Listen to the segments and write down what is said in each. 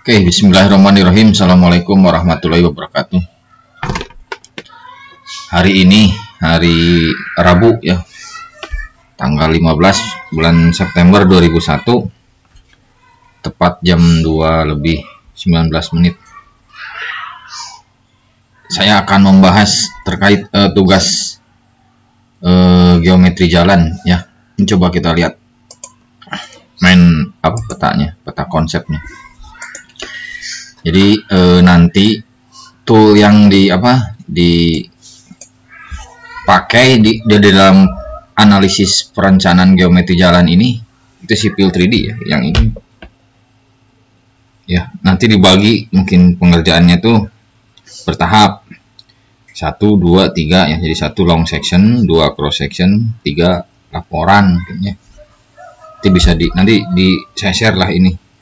Oke, bismillahirrahmanirrahim. Assalamualaikum warahmatullahi wabarakatuh. Hari ini hari Rabu ya, tanggal 15 bulan September 2001, tepat jam 2:19. Saya akan membahas terkait tugas geometri jalan ya. Ini coba kita lihat main apa petanya, peta konsepnya. Jadi nanti tool yang dipakai di dalam analisis perencanaan geometri jalan ini itu Civil 3D ya, yang ini ya. Nanti dibagi mungkin pengerjaannya tuh bertahap 1, 2, 3 ya. Jadi 1 long section, 2 cross section, 3 laporan mungkin ya. Nanti bisa nanti saya share lah ini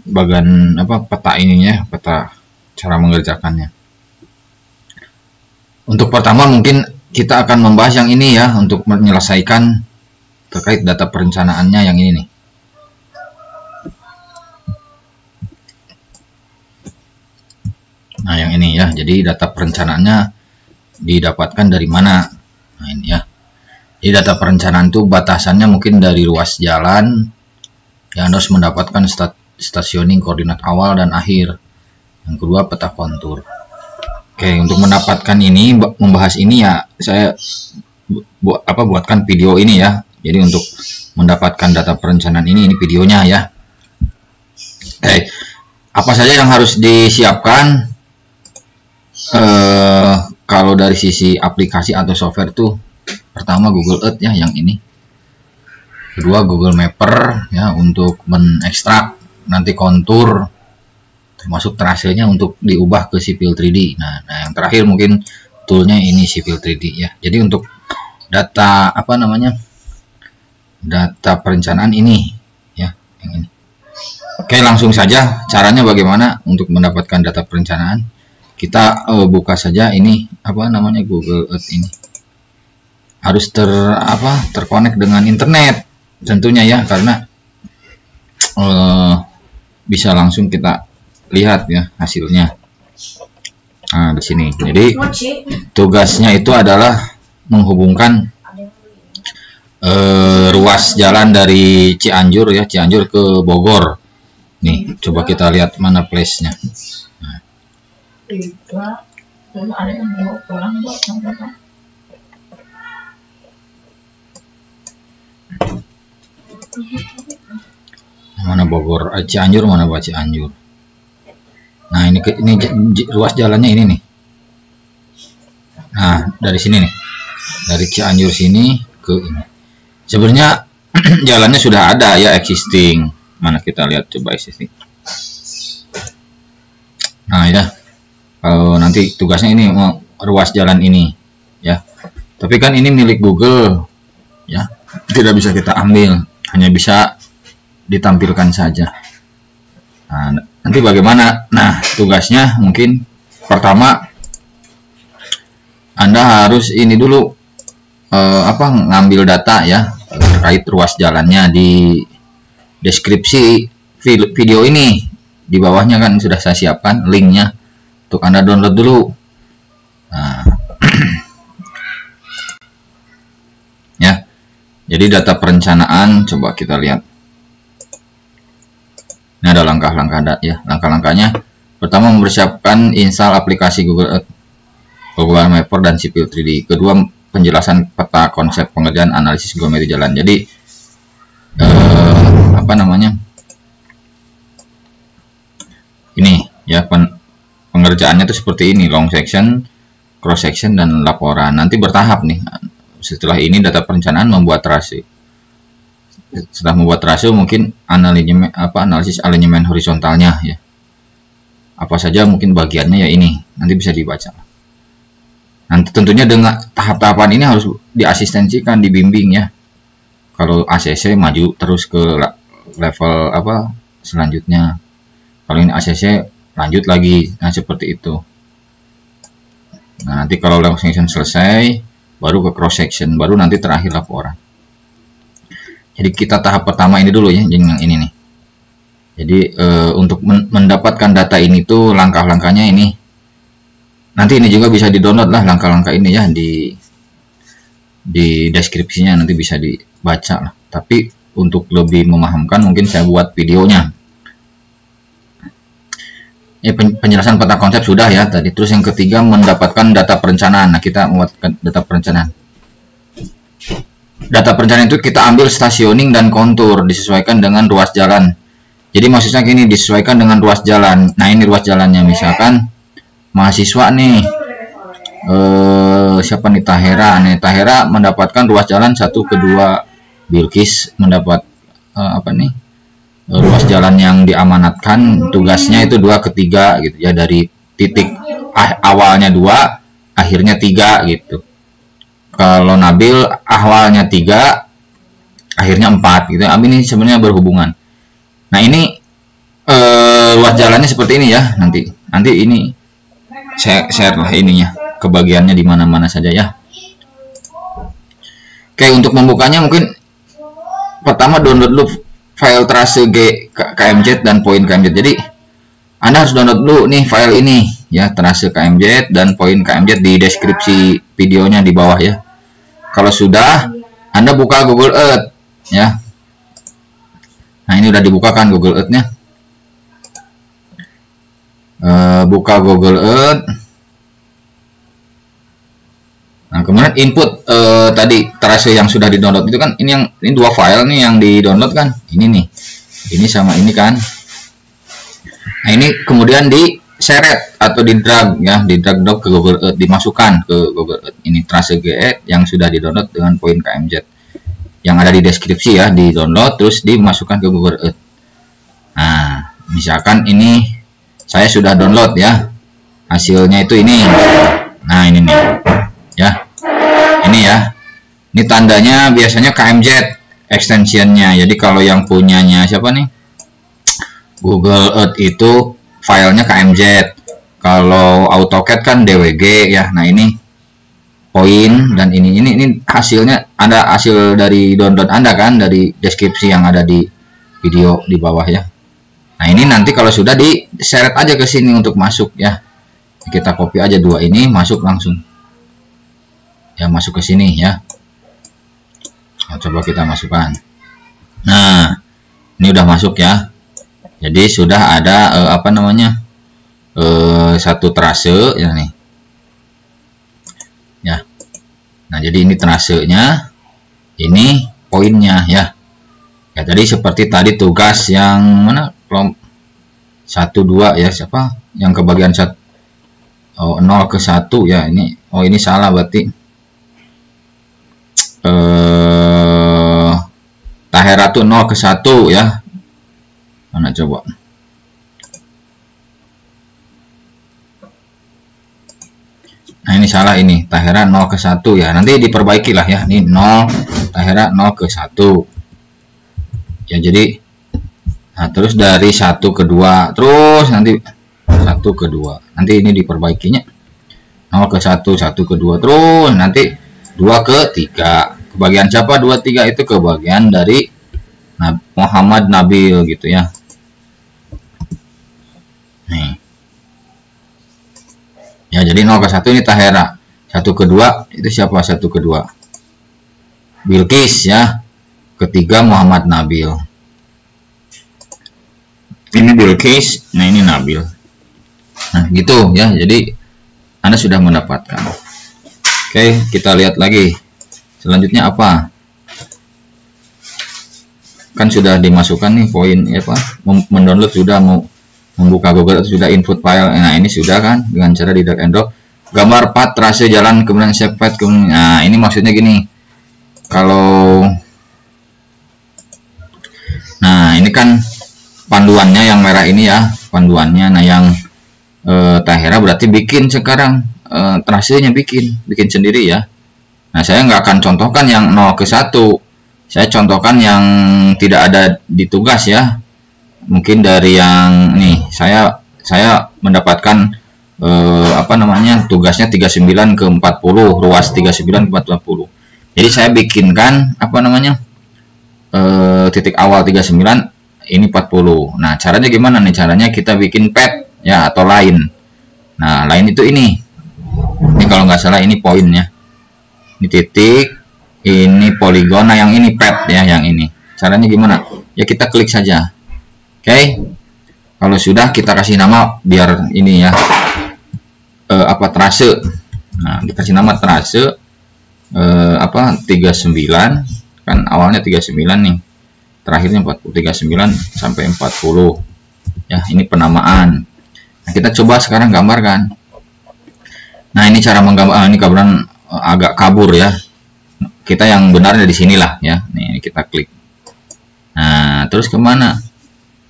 bagian peta ininya, peta cara mengerjakannya. Untuk pertama mungkin kita akan membahas yang ini ya, untuk menyelesaikan terkait data perencanaannya yang ini nih. Nah yang ini ya, jadi data perencanaannya didapatkan dari mana? Nah ini ya. Jadi data perencanaan itu batasannya mungkin dari ruas jalan yang harus mendapatkan stationing koordinat awal dan akhir. Yang kedua peta kontur. Oke, untuk mendapatkan ini, membahas ini ya, saya buatkan video ini ya. Jadi untuk mendapatkan data perencanaan ini videonya ya. Oke, apa saja yang harus disiapkan? Kalau dari sisi aplikasi atau software tuh, pertama Google Earth ya, yang ini. Kedua Google Mapper ya, untuk mengekstrak nanti kontur termasuk trasenya untuk diubah ke Civil 3D. Nah yang terakhir mungkin toolnya ini Civil 3D ya. Jadi untuk data data perencanaan ini ya, yang ini. Oke, langsung saja caranya bagaimana untuk mendapatkan data perencanaan. Kita buka saja ini Google Earth ini. Harus terkonek dengan internet tentunya ya, karena bisa langsung kita lihat ya hasilnya. Nah di sini. Jadi tugasnya itu adalah menghubungkan ruas jalan dari Cianjur ya, Cianjur ke Bogor. Nih coba kita lihat mana place-nya. Nah. Mana Bogor, Cianjur, mana Cianjur. Nah ini ruas jalannya ini nih. Nah dari sini nih, dari Cianjur sini ke ini. Sebenarnya jalannya sudah ada ya, existing. Mana kita lihat, coba existing. Nah ya, kalau nanti tugasnya ini ruas jalan ini ya. Tapi kan ini milik Google ya, tidak bisa kita ambil, hanya bisa ditampilkan saja. Nah, nanti bagaimana? Nah, tugasnya mungkin pertama Anda harus ini dulu ngambil data ya terkait ruas jalannya di deskripsi video ini. Di bawahnya kan sudah saya siapkan linknya untuk Anda download dulu. Nah, ya. Jadi data perencanaan coba kita lihat. Ini ada langkah-langkah ya. Langkah-langkahnya pertama mempersiapkan install aplikasi Google Earth, Google Mapper dan Civil 3D. Kedua penjelasan peta konsep pengerjaan analisis geometri jalan. Jadi ini ya, pengerjaannya itu seperti ini, long section, cross section dan laporan. Nanti bertahap nih. Setelah ini data perencanaan membuat trase. Setelah membuat trase mungkin analisis alignment horizontalnya ya. Apa saja mungkin bagiannya ya, ini nanti bisa dibaca. Nanti tentunya dengan tahap-tahapan ini harus diasistensikan, dibimbing ya. Kalau ACC maju terus ke level selanjutnya. Kalau ini ACC lanjut lagi. Nah seperti itu. Nah nanti kalau long section selesai, baru ke cross section, baru nanti terakhir laporan. Jadi kita tahap pertama ini dulu ya, yang ini nih. Jadi untuk mendapatkan data ini tuh langkah-langkahnya ini. Nanti ini juga bisa di-download lah langkah-langkah ini ya di deskripsinya, nanti bisa dibaca lah. Tapi untuk lebih memahamkan mungkin saya buat videonya. Penjelasan peta konsep sudah ya tadi. Terus yang ketiga mendapatkan data perencanaan. Nah, kita membuat data perencanaan. Data perencanaan itu kita ambil stationing dan kontur disesuaikan dengan ruas jalan. Jadi maksudnya gini, disesuaikan dengan ruas jalan. Nah, ini ruas jalannya, misalkan mahasiswa nih siapa nih, Tahera nih. Tahera mendapatkan ruas jalan 1 ke 2, Bilkis mendapat ruas jalan yang diamanatkan tugasnya itu 2 ke 3 gitu ya, dari titik awalnya 2 akhirnya 3 gitu. Kalau Nabil awalnya 3 akhirnya 4 gitu. Ini sebenarnya berhubungan. Nah, ini ruas jalannya seperti ini ya. Nanti ini saya share lah ininya, kebagiannya di mana-mana saja ya. Oke, untuk membukanya mungkin pertama download dulu file trase KMZ dan poin KMZ. Jadi Anda harus download dulu nih file ini ya, trase KMZ dan poin KMZ, di deskripsi videonya di bawah ya. Kalau sudah, Anda buka Google Earth ya. Nah, ini udah dibuka kan Google Earth-nya. Buka Google Earth. Nah, kemudian input tadi trase yang sudah di-download itu kan, ini 2 file nih yang di-download kan. Ini nih. Ini sama ini kan. Nah, ini kemudian diseret atau di-drag ya, di-drag ke Google Earth, dimasukkan ke Google Earth. Ini trase GE yang sudah di-download dengan poin KMZ. Yang ada di deskripsi ya, di-download terus dimasukkan ke Google Earth. Nah, misalkan ini saya sudah download ya. Hasilnya itu ini. Nah, ini nih. Ya. Ini ya. Ini tandanya biasanya KMZ extensionnya. Jadi kalau yang punyanya siapa nih? Google Earth itu filenya KMZ. Kalau AutoCAD kan DWG ya. Nah, ini poin dan ini hasilnya, ada hasil dari download Anda kan, dari deskripsi yang ada di video di bawah ya. Nah, ini nanti kalau sudah diseret aja ke sini untuk masuk ya. Kita copy aja 2 ini, masuk langsung. Ya, masuk ke sini ya. Nah, coba kita masukkan. Nah, ini udah masuk ya. Jadi sudah ada satu trase ya nih. Ya. Nah, jadi ini trasenya, ini poinnya ya. Ya, tadi seperti tadi tugas yang mana? 1 2 ya, siapa? Yang kebagian 0 ke 1 ya, ini. Oh, ini salah berarti. Tahera tuh 0 ke 1 ya. Mana coba? Nah, ini salah ini, Tahera 0 ke 1 ya. Nanti diperbaiki lah ya. Ini 0, Tahera 0 ke 1. Ya, jadi nah, terus dari 1 ke 2, terus nanti 1 ke 2. Nanti ini diperbaikinya. 0 ke 1, 1 ke 2, terus nanti 2 ke 3. Kebagian siapa 2 3 itu? Kebagian dari Muhammad Nabil gitu ya. Nih. Ya, jadi 0 ke 1 ini Tahera. 1 ke 2 itu siapa? 1 ke 2 Bilkis ya. Ketiga Muhammad Nabil. Ini Bilkis, nah ini Nabil. Nah, gitu ya. Jadi Anda sudah mendapatkan. Oke, kita lihat lagi. Selanjutnya apa? Kan sudah dimasukkan nih poin ya, mendownload sudah, mau membuka Google itu sudah, input file. Nah, ini sudah kan dengan cara di drag and drop. Gambar path trase jalan, kemudian save path, kemudian. Nah, ini maksudnya gini. Kalau ini kan panduannya yang merah ini ya, panduannya. Nah, yang Tahera berarti bikin sekarang trasenya bikin sendiri ya. Nah, saya nggak akan contohkan yang 0 ke 1. Saya contohkan yang tidak ada di tugas ya. Mungkin dari yang nih, saya mendapatkan tugasnya 39 ke 40, ruas 39 ke 40. Jadi saya bikinkan titik awal 39, ini 40. Nah, caranya gimana nih? Caranya kita bikin pad ya atau line. Nah, line itu ini. Ini kalau nggak salah ini poinnya. Ini titik, ini poligon. Nah, yang ini pad ya, yang ini. Caranya gimana? Ya kita klik saja. Oke. Kalau sudah kita kasih nama biar ini ya. Trase. Nah, dikasih nama trase 39 kan awalnya 39 nih. Terakhirnya 39 sampai 40. Ya, ini penamaan. Nah, kita coba sekarang gambarkan. Nah, ini cara menggambar. Ini gambaran agak kabur ya. Kita yang benarnya di sinilah ya. Nih, kita klik. Nah, terus kemana?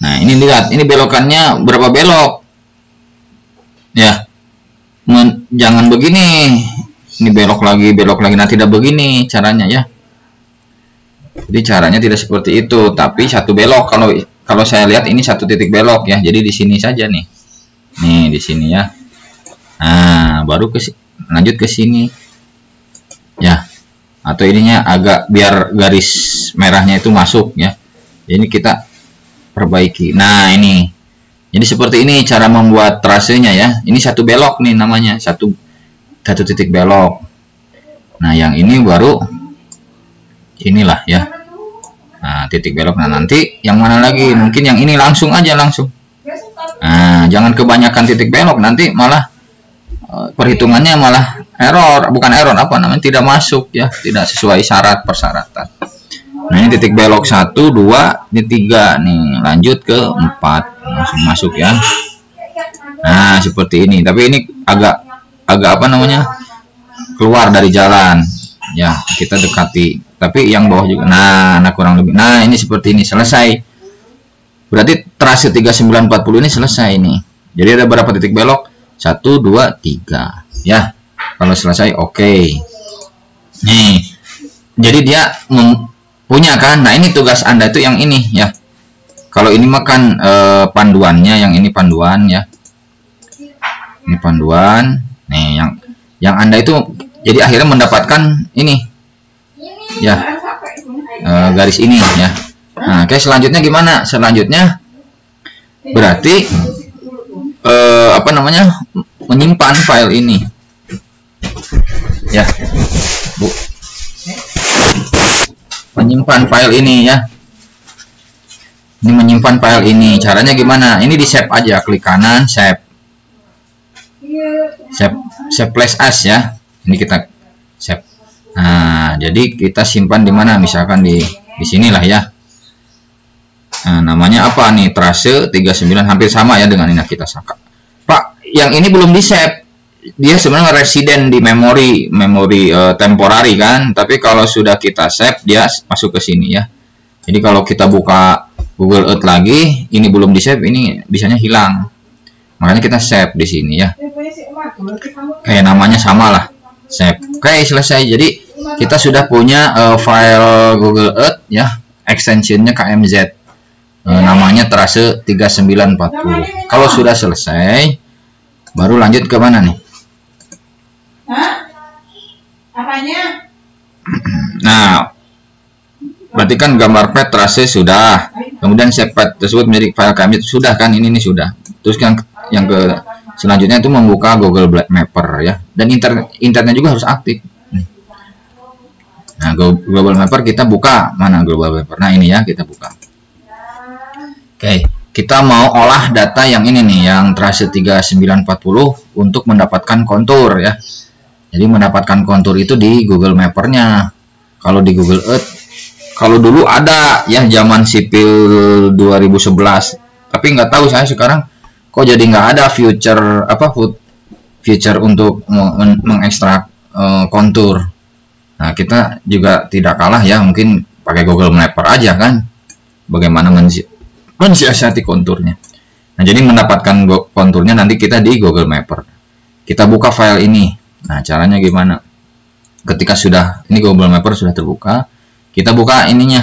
Nah, ini lihat. Ini belokannya berapa belok? Ya. Jangan begini. Ini belok lagi. Nah, tidak begini caranya ya. Jadi caranya tidak seperti itu, tapi satu belok. Kalau saya lihat ini satu titik belok ya. Jadi di sini saja nih. Nih di sini ya. Nah, baru lanjut ke sini. Ya. Atau ininya agak biar garis merahnya itu masuk ya. Ini kita perbaiki. Nah, ini. Jadi seperti ini cara membuat trasenya ya. Ini satu belok nih namanya, satu titik belok. Nah, yang ini baru inilah ya. Nah, titik belok. Nah, nanti yang mana lagi? Mungkin yang ini langsung aja langsung. Nah, jangan kebanyakan titik belok, nanti malah perhitungannya malah error, bukan error, apa namanya? Tidak masuk ya, tidak sesuai syarat persyaratan. Nah, ini titik belok 1, 2, ini 3 nih, lanjut ke 4. Langsung masuk ya. Nah, seperti ini. Tapi ini agak apa namanya? Keluar dari jalan. Ya, kita dekati. Tapi yang bawah juga. Nah, kurang lebih. Nah, ini seperti ini, selesai. Berarti trase 3940 ini selesai nih. Jadi ada berapa titik belok? 1, 2, 3. Ya. Kalau selesai oke. Nih. Jadi dia punya kan. Nah, ini tugas Anda itu yang ini ya. Kalau ini makan panduannya, yang ini panduan ya. Ini panduan. Nih yang Anda itu jadi akhirnya mendapatkan ini. Ya. Garis ini ya. Nah, oke, selanjutnya gimana? Selanjutnya berarti menyimpan file ini. Ya. Bu. Menyimpan file ini ya. Ini menyimpan file ini. Caranya gimana? Ini di save aja, klik kanan, save. Save plus as ya. Ini kita save. Nah, jadi kita simpan di mana? Misalkan di sinilah ya. Nah, namanya apa nih? Trase 39, hampir sama ya dengan ini kita saka. Pak, yang ini belum di save. Dia sebenarnya resident di memori temporary kan, tapi kalau sudah kita save dia masuk ke sini ya. Jadi kalau kita buka Google Earth lagi, ini belum di save, ini bisanya hilang. Makanya kita save di sini ya. Kayak namanya sama lah, save. Oke, selesai. Jadi kita sudah punya file Google Earth ya, extensionnya KMZ. Namanya trase 3940. Kalau sudah selesai, baru lanjut ke mana nih? Apanya? Nah, berarti kan gambar pad trase sudah, kemudian save pad tersebut menjadi file KMZ sudah kan, ini sudah. Terus yang ke selanjutnya itu membuka Google Mapper ya, dan internetnya juga harus aktif. Nah, Global Mapper kita buka, mana Global Mapper? Nah, ini ya kita buka. Oke, kita mau olah data yang ini nih, yang trase 3940 untuk mendapatkan kontur ya. Jadi mendapatkan kontur itu di Google Mapper-nya. Kalau di Google Earth, kalau dulu ada ya zaman sipil 2011, tapi nggak tahu saya sekarang kok jadi nggak ada feature untuk mengekstrak kontur. Nah, kita juga tidak kalah ya, mungkin pakai Google Mapper aja kan, bagaimana mensiasati konturnya. Nah, jadi mendapatkan konturnya nanti kita di Google Mapper. Kita buka file ini. Nah, caranya gimana? Ketika sudah ini Google Mapper sudah terbuka, kita buka ininya.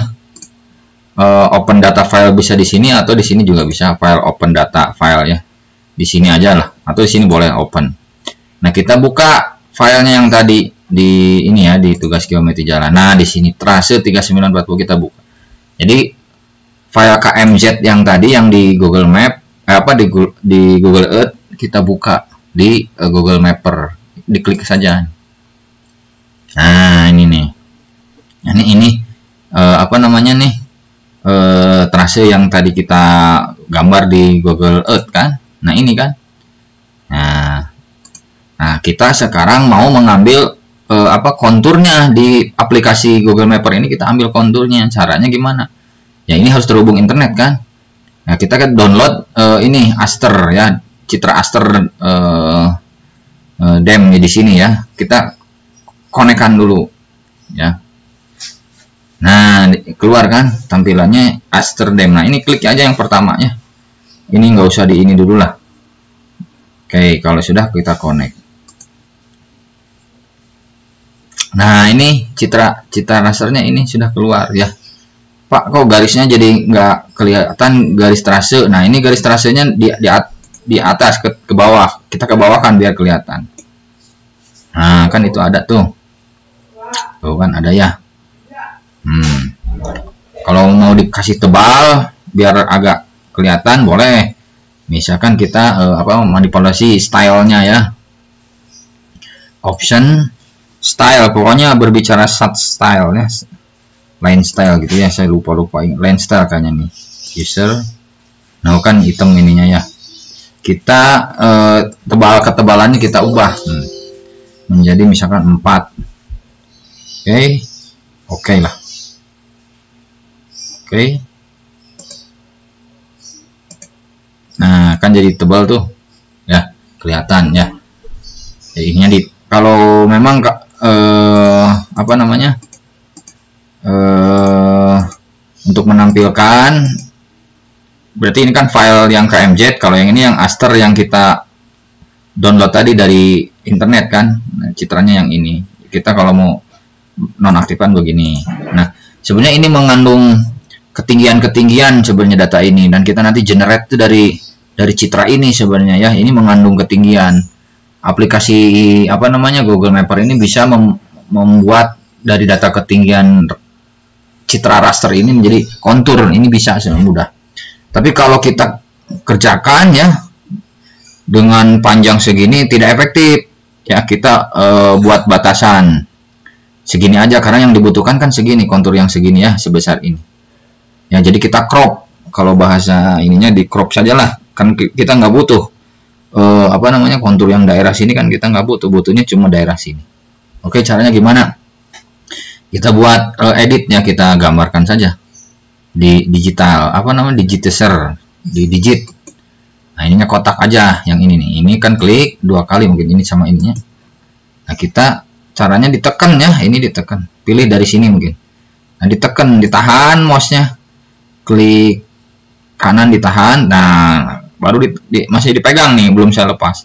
Open data file bisa di sini atau di sini juga bisa, file open data file ya. Di sini aja lah, atau di sini boleh open. Nah, kita buka filenya yang tadi di ini ya, di tugas geometri jalan. Nah, di sini trase 3940 kita buka. Jadi file KMZ yang tadi yang di Google Map, di Google Earth, kita buka di Google Mapper, diklik saja. Nah, ini nih. Ini apa namanya nih? Trase yang tadi kita gambar di Google Earth kan. Nah, ini kan. Nah, kita sekarang mau mengambil konturnya di aplikasi Google Mapper ini. Kita ambil konturnya. Caranya gimana? Ya, ini harus terhubung internet kan. Nah, kita kan download ini Aster ya, Citra Aster Dam di sini ya. Kita konekkan dulu ya. Nah, keluar kan tampilannya Aster Dam. Nah, ini klik aja yang pertamanya. Ini nggak usah di ini dulu lah. Oke, kalau sudah kita connect. Nah, ini Citra rasternya ini sudah keluar ya. Pak, kok garisnya jadi nggak kelihatan garis trase? Nah, ini garis trasenya di atas ke bawah. Kita ke bawah kan biar kelihatan. Nah, kan itu ada tuh. Tuh kan ada ya. Kalau mau dikasih tebal biar agak kelihatan boleh. Misalkan kita manipulasi stylenya ya. Option style, pokoknya berbicara style ya. Line style gitu ya, saya lupa line style kayaknya nih. User. Nah, kan hitam ininya ya. Kita ketebalannya kita ubah menjadi misalkan 4. Oke lah. Oke. Nah, kan jadi tebal tuh. Ya, kelihatan ya. Ininya kalau memang untuk menampilkan, berarti ini kan file yang KMZ, kalau yang ini yang Aster yang kita download tadi dari internet kan. Nah, citranya yang ini. Kita kalau mau nonaktifkan begini. Nah, sebenarnya ini mengandung ketinggian sebenarnya data ini, dan kita nanti generate itu dari citra ini sebenarnya ya. Ini mengandung ketinggian. Aplikasi Google Mapper ini bisa membuat dari data ketinggian citra raster ini menjadi kontur. Ini bisa sangat mudah. Tapi kalau kita kerjakan ya dengan panjang segini tidak efektif ya. Kita buat batasan segini aja, karena yang dibutuhkan kan segini, kontur yang segini ya, sebesar ini ya. Jadi kita crop, kalau bahasa ininya di crop sajalah, kan kita nggak butuh kontur yang daerah sini kan, kita nggak butuhnya cuma daerah sini. Oke, caranya gimana? Kita buat editnya, kita gambarkan saja di digital digitizer, di digit. Nah, ininya kotak aja yang ini nih. Ini kan klik 2 kali mungkin, ini sama ininya. Nah, kita caranya ditekan ya, ini ditekan. Pilih dari sini mungkin. Nah, ditahan mouse-nya. Klik kanan ditahan. Nah, baru masih dipegang nih, belum saya lepas.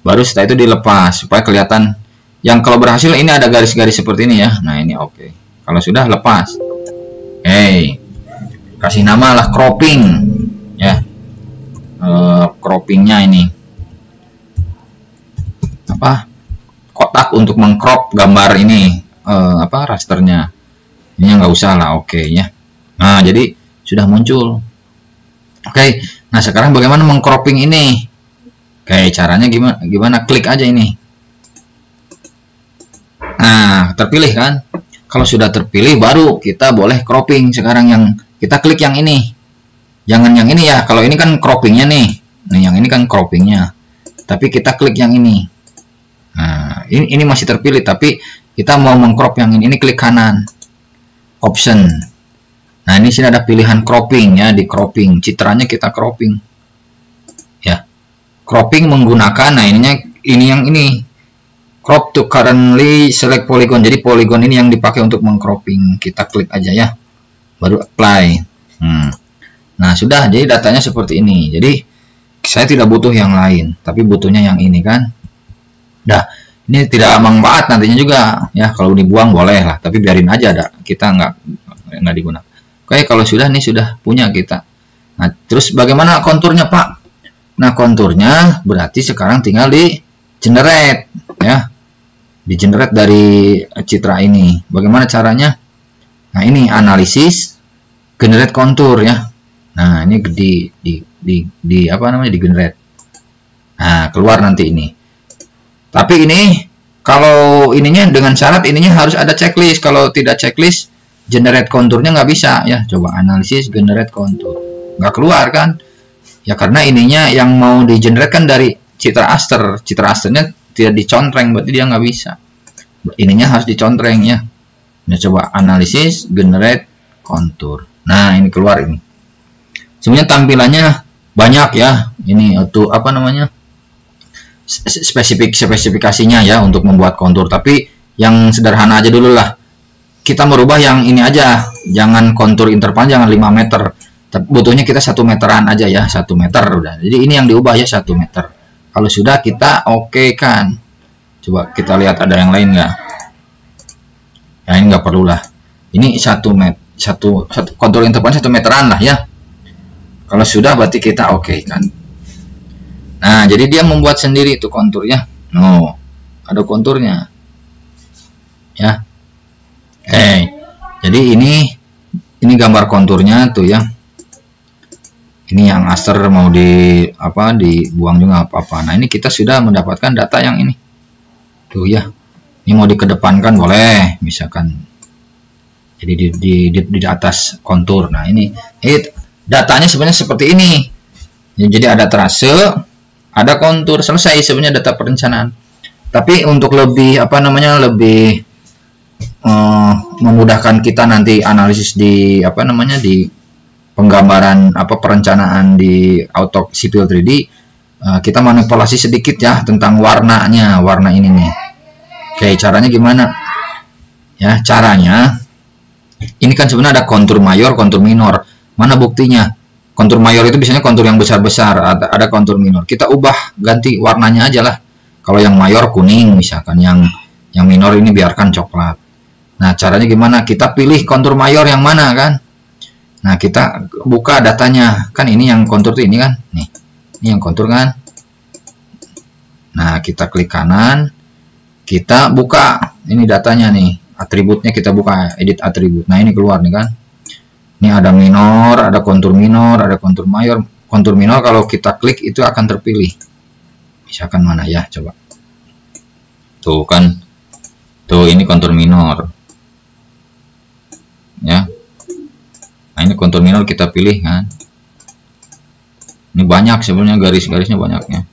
Baru setelah itu dilepas supaya kelihatan. Yang kalau berhasil ini ada garis-garis seperti ini ya. Nah, ini oke. Kalau sudah lepas. Kasih nama lah cropping ya. Croppingnya ini kotak untuk mengcrop gambar ini rasternya. Ini nggak usah lah, oke ya. Nah, jadi sudah muncul. Oke. Nah, sekarang bagaimana mengcropping ini? Oke, caranya gimana? Klik aja ini. Nah, terpilih kan? Kalau sudah terpilih baru kita boleh cropping. Sekarang yang kita klik yang ini. Jangan yang ini ya. Kalau ini kan croppingnya nih. Nah, yang ini kan croppingnya. Tapi kita klik yang ini. Nah, ini masih terpilih, tapi kita mau mengcrop yang ini. Ini klik kanan. Option. Nah, ini sini ada pilihan cropping ya, di cropping. Citranya kita cropping. Ya. Cropping menggunakan, nah ini yang ini. Crop to currently select polygon. Jadi polygon ini yang dipakai untuk mengcropping. Kita klik aja ya. Baru apply. Nah, sudah. Jadi datanya seperti ini. Jadi saya tidak butuh yang lain, tapi butuhnya yang ini kan. Dah, ini tidak manfaat nantinya juga ya. Kalau dibuang boleh lah, tapi biarin aja kita nggak digunakan. Oke, kalau sudah nih sudah punya kita. Nah, terus bagaimana konturnya, Pak? Nah, konturnya berarti sekarang tinggal di generate ya. Di generate dari citra ini. Bagaimana caranya? Nah, ini analisis generate kontur ya. Nah, ini di apa namanya, di generate. Nah, keluar nanti ini. Tapi ini kalau ininya dengan syarat ininya harus ada checklist. Kalau tidak checklist, generate konturnya nggak bisa ya. Coba analisis generate kontur, nggak keluar kan? Ya karena ininya yang mau di generate kan dari citra aster. Citra asternya tidak dicontreng, berarti dia nggak bisa. Ininya harus dicontreng ya. Nah, coba analisis generate kontur. Nah, ini keluar ini. Sebenarnya tampilannya banyak ya. Ini auto apa namanya, spesifikasinya ya untuk membuat kontur. Tapi yang sederhana aja dulu lah. Kita merubah yang ini aja. Jangan kontur interval jangan 5 meter. Butuhnya kita 1 meteran aja ya, 1 meter udah. Jadi ini yang diubah ya 1 meter. Kalau sudah kita oke kan. Coba kita lihat ada yang lain nggak? Ya ini nggak perlu lah. Ini 1 kontur interval 1 meteran lah ya. Kalau sudah berarti kita oke kan. Nah, jadi dia membuat sendiri itu konturnya. No, ada konturnya. Ya. Jadi ini gambar konturnya tuh ya. Ini yang aster mau dibuang juga apa-apa. Nah, ini kita sudah mendapatkan data yang ini. Tuh ya. Ini mau dikedepankan boleh, misalkan. Jadi di atas kontur. Nah, ini datanya sebenarnya seperti ini. Jadi ada trase, ada kontur, selesai sebenarnya data perencanaan. Tapi untuk lebih lebih memudahkan kita nanti analisis di di penggambaran perencanaan di AutoCAD Civil 3D, kita manipulasi sedikit ya tentang warnanya, warna ini nih. Oke, caranya gimana? Ya, caranya ini kan sebenarnya ada kontur mayor, kontur minor. Mana buktinya? Kontur mayor itu biasanya kontur yang besar-besar, ada kontur minor. Kita ubah, ganti warnanya aja lah. Kalau yang mayor kuning misalkan, yang minor ini biarkan coklat. Nah, caranya gimana? Kita pilih kontur mayor yang mana kan? Nah, kita buka datanya. Kan ini yang kontur tuh ini kan? Nih. Ini yang kontur kan? Nah, kita klik kanan. Kita buka. Ini datanya nih. Atributnya kita buka. Edit atribut. Nah, ini keluar nih kan? Ini ada minor, ada kontur minor, ada kontur mayor. Kontur minor kalau kita klik itu akan terpilih. Misalkan mana ya? Coba. Tuh kan. Tuh, ini kontur minor. Ya. Nah, ini kontur minor kita pilih kan. Ini banyak sebenarnya garis-garisnya banyaknya.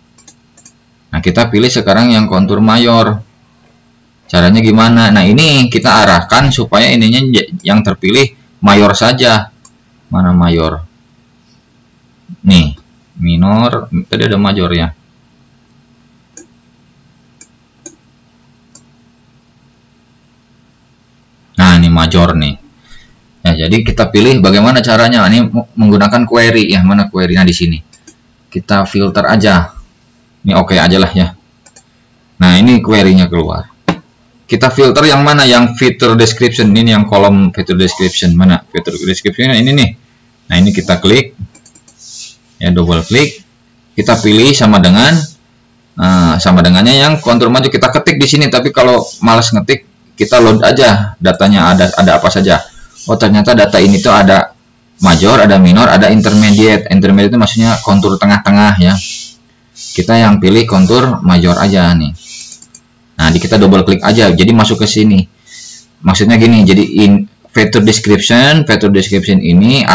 Nah, kita pilih sekarang yang kontur mayor. Caranya gimana? Nah, ini kita arahkan supaya ininya yang terpilih mayor saja. Mana mayor? Nih, minor, tadi ada major ya. Nah, ini major nih. Nah, jadi kita pilih bagaimana caranya. Ini menggunakan query ya, mana query? Nah, di sini. Kita filter aja. Ini oke aja lah ya. Nah, ini query-nya keluar. Kita filter yang mana? Yang feature description. Ini yang kolom feature description. Mana? Feature description ini nih. Nah, ini kita klik. Ya, double klik. Kita pilih sama dengan sama dengannya yang kontur maju. Kita ketik di sini, tapi kalau malas ngetik, kita load aja datanya, ada apa saja. Oh, ternyata data ini tuh ada major, ada minor, ada intermediate. Intermediate itu maksudnya kontur tengah-tengah ya. Kita yang pilih kontur major aja nih. Nah, kita double klik aja, jadi masuk ke sini. Maksudnya gini, jadi feature description ini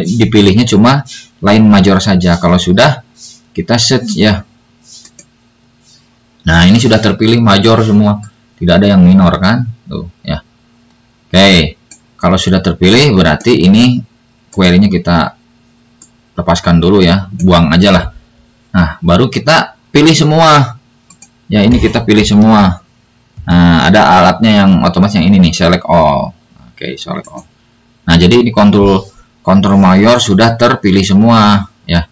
dipilihnya cuma line major saja. Kalau sudah, kita set ya. Nah, ini sudah terpilih major semua, tidak ada yang minor kan? Tuh ya. Oke. Kalau sudah terpilih berarti ini query-nya kita lepaskan dulu ya, buang aja lah. Nah, baru kita pilih semua. Ya, ini kita pilih semua. Nah, ada alatnya yang otomatis yang ini nih, select all. Oke, select all. Nah, jadi ini kontur mayor sudah terpilih semua ya.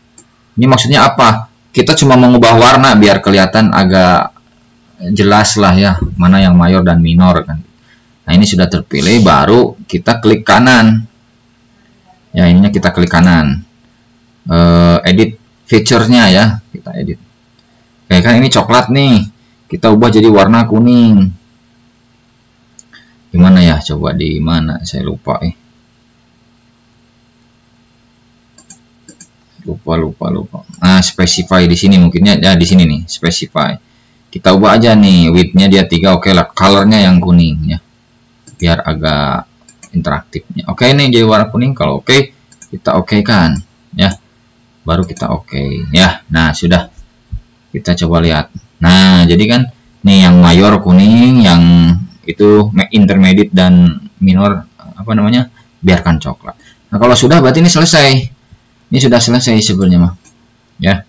Ini maksudnya apa? Kita cuma mengubah warna biar kelihatan agak jelas lah ya, mana yang mayor dan minor kan. Nah, ini sudah terpilih, baru kita klik kanan. Ya, ininya kita klik kanan. Edit feature-nya ya, kita edit. Oke, kan ini coklat nih. Kita ubah jadi warna kuning. Gimana ya? Coba di mana? Saya lupa lupa. Nah, specify di sini mungkinnya ya, di sini nih, specify. Kita ubah aja nih, width-nya dia 3, oke lah, color-nya yang kuning ya. Biar agak interaktifnya. Oke, ini jadi warna kuning. Kalau oke, kita oke kan ya. Baru kita oke ya. Nah, sudah. Kita coba lihat. Nah, jadi kan nih yang mayor kuning, yang itu intermediate dan minor apa namanya? Biarkan coklat. Nah, kalau sudah berarti ini selesai. Ini sudah selesai sebenarnya mah. Ya.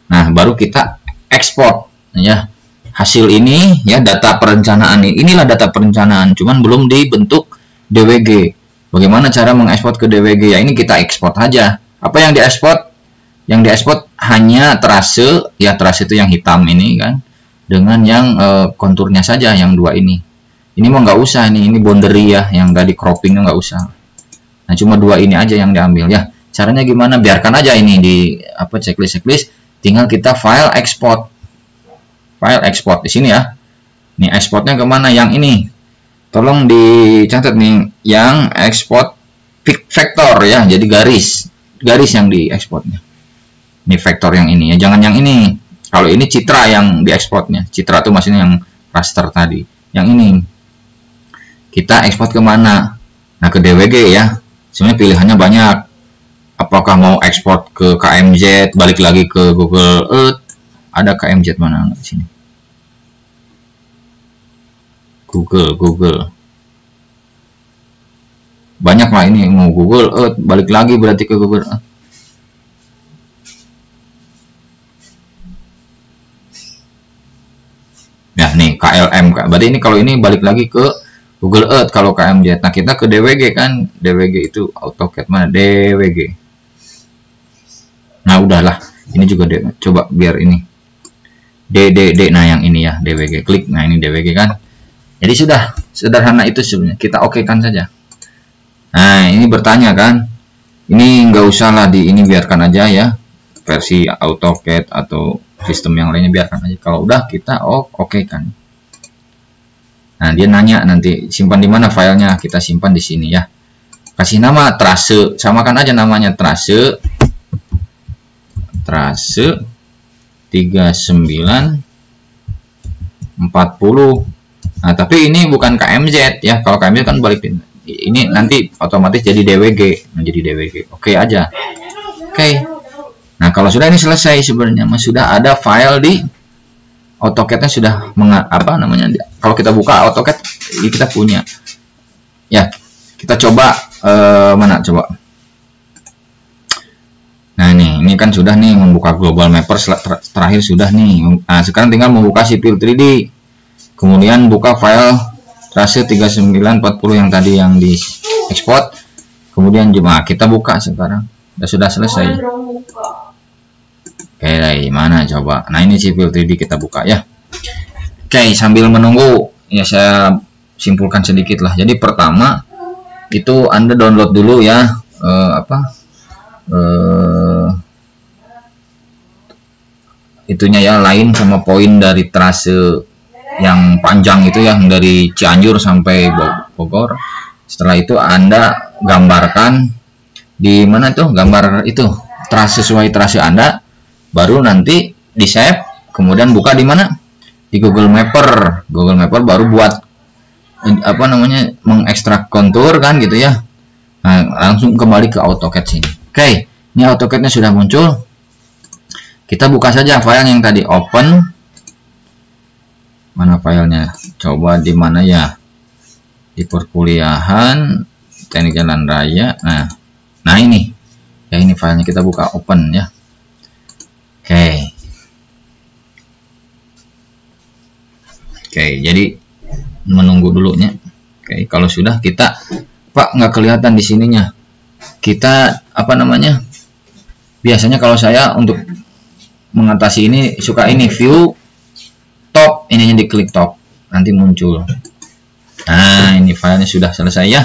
Nah, baru kita ekspor ya. Hasil ini ya, data perencanaan ini. Inilah data perencanaan, cuman belum dibentuk DWG. Bagaimana cara mengekspor ke DWG? Ya, ini kita ekspor aja. Apa yang diekspor? Yang diekspor hanya trase, ya trase itu yang hitam ini kan, dengan yang konturnya saja, yang dua ini. Ini mau nggak usah ini boundary ya, yang tadi croppingnya nggak usah. Nah, cuma dua ini aja yang diambil ya. Caranya gimana? Biarkan aja ini di apa checklist. Tinggal kita file export. File export di sini ya. Nih ekspornya kemana? Yang ini. Tolong dicatat nih, yang export vector ya. Jadi garis yang diekspornya. Ini vektor yang ini ya. Jangan yang ini. Kalau ini citra yang diekspornya. Citra itu maksudnya yang raster tadi. Yang ini. Kita ekspor kemana? Nah, ke DWG ya. Sebenarnya pilihannya banyak. Apakah mau ekspor ke KMZ, balik lagi ke Google Earth? Ada KMZ mana di sini? Google. Banyak lah ini, mau Google Earth, balik lagi berarti ke Google Earth. Ya nih KLM, berarti ini kalau ini balik lagi ke Google Earth kalau KMZ. Nah, kita ke DWG kan, DWG itu AutoCAD mana? DWG. Nah, udahlah, ini juga coba biar ini DDD. Nah, yang ini ya DWG, klik. Nah, ini DWG kan. Jadi sudah sederhana itu sebenarnya. Kita okekan saja. Nah, ini bertanya kan. Ini nggak usah lah ini biarkan aja ya. Versi AutoCAD atau sistem yang lainnya biarkan aja. Kalau udah kita okekan. Nah, dia nanya nanti simpan di mana filenya. Kita simpan di sini ya. Kasih nama trase, samakan aja namanya trase 39 40. Nah, tapi ini bukan KMZ ya. Kalau KMZ kan balik ini nanti otomatis jadi DWG, menjadi DWG. Oke aja. Oke. Nah, kalau sudah ini selesai sebenarnya, sudah ada file di AutoCAD-nya sudah apa namanya? Kalau kita buka AutoCAD, kita punya. Ya, kita coba mana coba. Nah, ini kan sudah nih membuka Global Mapper terakhir sudah nih. Nah, sekarang tinggal membuka Civil 3D. Kemudian buka file trase 3940 yang tadi yang diekspor. Kemudian kita buka sekarang. Sudah selesai. Oke, dari mana coba? Nah, ini Civil 3D kita buka ya. Oke, sambil menunggu ya saya simpulkan sedikit lah. Jadi pertama itu Anda download dulu ya itunya ya, line sama poin dari trase yang panjang itu ya, dari Cianjur sampai Bogor. Setelah itu Anda gambarkan di mana tuh gambar itu trase sesuai trase Anda, baru nanti di save, kemudian buka di mana, di Google Mapper. Google Mapper baru buat apa namanya, mengekstrak kontur kan gitu ya. Nah, langsung kembali ke AutoCAD sini. Oke, ini AutoCAD-nya sudah muncul. Kita buka saja file yang tadi, open. Mana filenya? Coba di mana ya? Di perkuliahan teknik jalan raya. Nah ini. Ya, ini filenya, kita buka open ya. Oke. Oke, jadi menunggu dulunya. Oke, kalau sudah kita, Pak, nggak kelihatan di sininya. Kita apa namanya? Biasanya kalau saya untuk mengatasi ini suka ini view top, ininya diklik top, nanti muncul. Nah, ini filenya sudah selesai ya.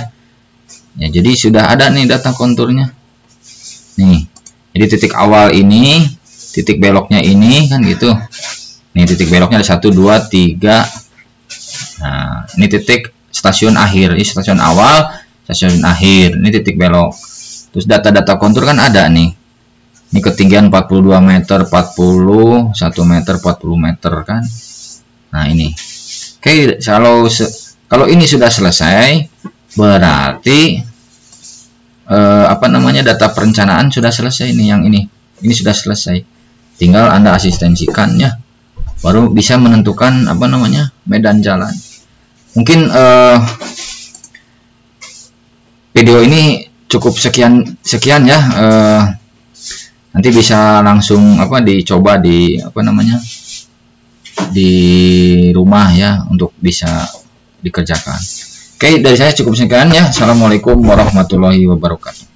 Ya, jadi sudah ada nih data konturnya. Nih, jadi titik awal ini, titik beloknya ini kan gitu. Nih titik beloknya ada 1, 2, 3. Nah, ini titik stasiun akhir. Ini stasiun awal, stasiun akhir. Ini titik belok. Terus data-data kontur kan ada nih. Ini ketinggian 42 meter, 40, 1 meter, 40 meter kan. Nah ini. Oke, kalau ini sudah selesai, berarti data perencanaan sudah selesai nih. Yang ini sudah selesai. Tinggal Anda asistensikan ya. Baru bisa menentukan medan jalan. Mungkin video ini cukup sekian ya. Nanti bisa langsung dicoba di di rumah ya, untuk bisa dikerjakan. Oke, dari saya cukup sekian ya. Assalamualaikum warahmatullahi wabarakatuh.